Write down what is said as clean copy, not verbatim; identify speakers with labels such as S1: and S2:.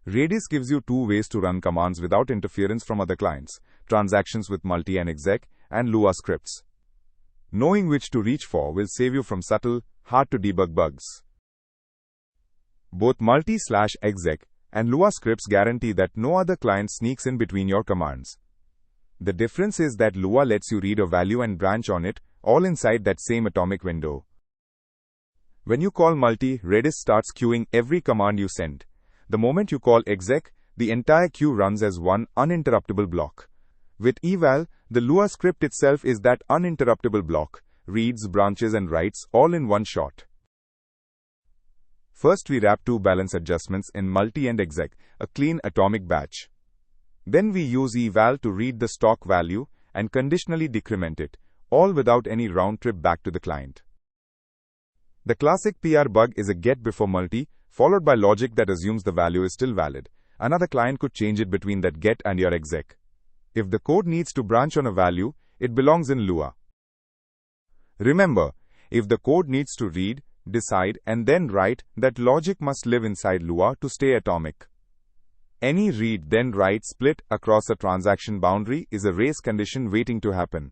S1: Redis gives you two ways to run commands without interference from other clients: transactions with multi and exec, and Lua scripts. Knowing which to reach for will save you from subtle, hard-to-debug bugs. Both multi/exec and Lua scripts guarantee that no other client sneaks in between your commands. The difference is that Lua lets you read a value and branch on it, all inside that same atomic window. When you call multi, Redis starts queuing every command you send. The moment you call exec, the entire queue runs as one uninterruptible block. With eval, the Lua script itself is that uninterruptible block, reads, branches and writes all in one shot. First we wrap two balance adjustments in multi and exec, a clean atomic batch. Then we use eval to read the stock value and conditionally decrement it, all without any round trip back to the client. The classic PR bug is a get before multi, followed by logic that assumes the value is still valid. Another client could change it between that get and your exec. If the code needs to branch on a value, it belongs in Lua. Remember, if the code needs to read, decide, and then write, that logic must live inside Lua to stay atomic. Any read then write split across a transaction boundary is a race condition waiting to happen.